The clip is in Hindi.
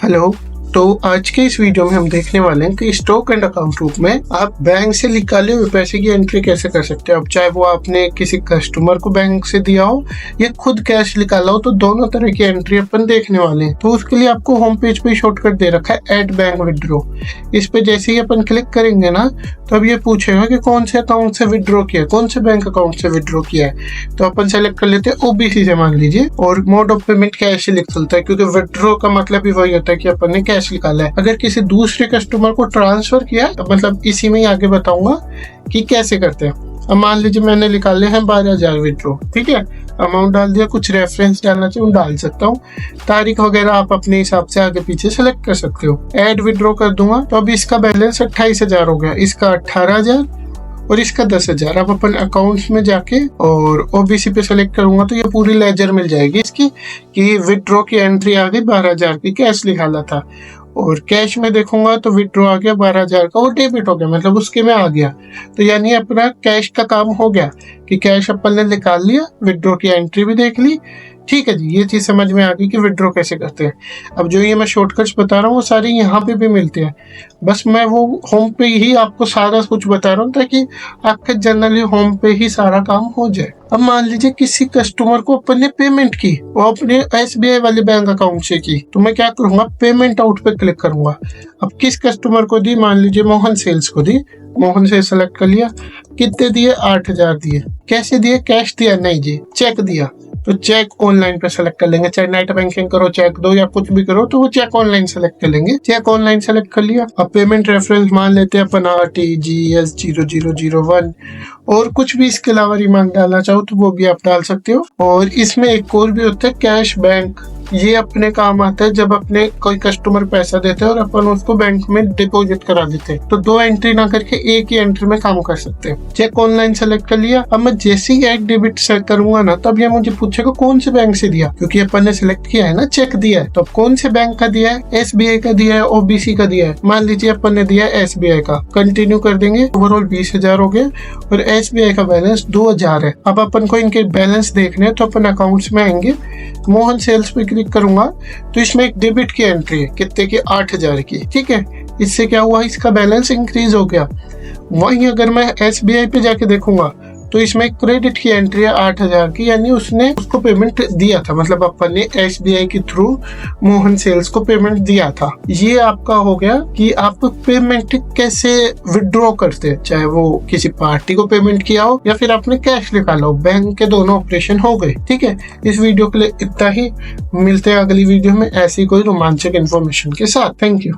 हेलो। तो आज के इस वीडियो में हम देखने वाले हैं कि स्टॉक एंड अकाउंट ग्रुप में आप बैंक से निकाले हुए पैसे की एंट्री कैसे कर सकते हैं। अब चाहे वो आपने किसी कस्टमर को बैंक से दिया हो या खुद कैश निकाला हो, तो दोनों तरह की एंट्री अपन देखने वाले हैं। तो उसके लिए आपको होम पेज पे शॉर्टकट दे रखा है ऐड बैंक विड्रॉ। इस पे जैसे ही अपन क्लिक करेंगे ना, तो अब ये पूछेगा कि कौन से अकाउंट से विड्रॉ किया है, कौन से बैंक अकाउंट से विड्रॉ किया है। तो अपन सेलेक्ट कर लेते हैं ओबीसी से मान लीजिए, और मोड ऑफ पेमेंट कैश लिख चलता है, क्योंकि विड्रॉ का मतलब ही वही होता है कि अपन ने कैश निकाला है। अगर किसी दूसरे कस्टमर को ट्रांसफर किया है, तो मतलब इसी में ही आगे बताऊंगा कि कैसे करते हैं। अब मान लीजिए मैंने निकाले हैं 12,000 विड्रॉ, ठीक है। अमाउंट डाल दिया, कुछ रेफरेंस डालना चाहिए डाल सकता हूँ, तारीख वगैरह आप अपने हिसाब से आगे पीछे सेलेक्ट कर सकते हो। ऐड विड्रॉ कर दूंगा, तो अब इसका बैलेंस 28,000 हो गया, इसका 18,000 और इसका 10,000। अब अपन अकाउंट्स में जाके और ओबीसी पे सेलेक्ट करूंगा, तो ये पूरी लेजर मिल जाएगी इसकी कि विड्रॉ की एंट्री आ गई 12,000 की, कैश निकाला था। और कैश में देखूंगा तो विड्रॉ आ गया 12,000 का, वो डेबिट हो गया, मतलब उसके में आ गया। तो यानी अपना कैश का काम हो गया कि कैश अपन ने निकाल लिया, विड्रॉ की एंट्री भी देख ली। ठीक है जी, ये चीज समझ में आ गई कि विड्रॉ कैसे करते हैं। अब जो ये मैं शॉर्टकट्स बता रहा हूँ वो सारे यहाँ पे भी मिलते हैं, बस मैं वो होम पे ही आपको सारा कुछ बता रहा हूँ ताकि आपके जनरली होम पे ही सारा काम हो जाए। अब मान लीजिए किसी कस्टमर को अपन ने पेमेंट की, वो अपने एसबीआई वाले बैंक अकाउंट से की, तो मैं क्या करूंगा, पेमेंट आउट पे क्लिक करूंगा। अब किस कस्टमर को दी, मान लीजिए मोहन सेल्स को दी, मोहन से सेलेक्ट कर लिया। कितने दिए, 8,000 दिए। कैसे दिए, कैश दिया नहीं जी, चेक दिया। तो चेक ऑनलाइन पे सेलेक्ट कर लेंगे, चाहे नेट बैंकिंग करो, चेक दो या कुछ भी करो, तो वो चेक ऑनलाइन सेलेक्ट कर लेंगे। चेक ऑनलाइन सेलेक्ट कर लिया। अब पेमेंट रेफरेंस मान लेते हैं अपन RTGS 0001, और कुछ भी इसके अलावा रिमार्क डालना चाहो तो वो भी आप डाल सकते हो। और इसमें एक और भी होता है कैश बैंक, ये अपने काम आता है जब अपने कोई कस्टमर पैसा देते हैं और अपन उसको बैंक में डिपॉजिट करा देते हैं, तो दो एंट्री ना करके एक ही एंट्री में काम कर सकते हैं। चेक ऑनलाइन सेलेक्ट कर लिया। अब मैं जैसे ही एक डेबिट सेट करूंगा ना, तब ये मुझे पूछेगा कौन से बैंक से दिया, क्योंकि अपन ने सिलेक्ट किया है ना, चेक दिया है। तो कौन से बैंक का दिया है, एसबीआई का दिया है, ओबीसी का दिया है। मान लीजिए अपन ने दिया है एसबीआई का, कंटिन्यू कर देंगे। ओवरऑल 20,000 हो गए और एसबीआई का बैलेंस 2,000 है। अब अपन को इनके बैलेंस देखने हैं, तो अपन अकाउंट्स में आएंगे, मोहन सेल्स पे क्लिक करूंगा, तो इसमें एक डेबिट की एंट्री है, कितने की, 8,000 की, ठीक है। इससे क्या हुआ, इसका बैलेंस इंक्रीज हो गया। वहीं अगर मैं एसबीआई पे जाके देखूंगा, तो इसमें क्रेडिट की एंट्री है 8,000 की, यानी उसने उसको पेमेंट दिया था, मतलब अपन ने एसबीआई के थ्रू मोहन सेल्स को पेमेंट दिया था। ये आपका हो गया कि आप पेमेंट कैसे विड्रॉ करते हैं, चाहे वो किसी पार्टी को पेमेंट किया हो या फिर आपने कैश निकाला हो, बैंक के दोनों ऑपरेशन हो गए। ठीक है, इस वीडियो के लिए इतना ही, मिलते हैं अगली वीडियो में ऐसी कोई रोमांचक इन्फॉर्मेशन के साथ। Thank you.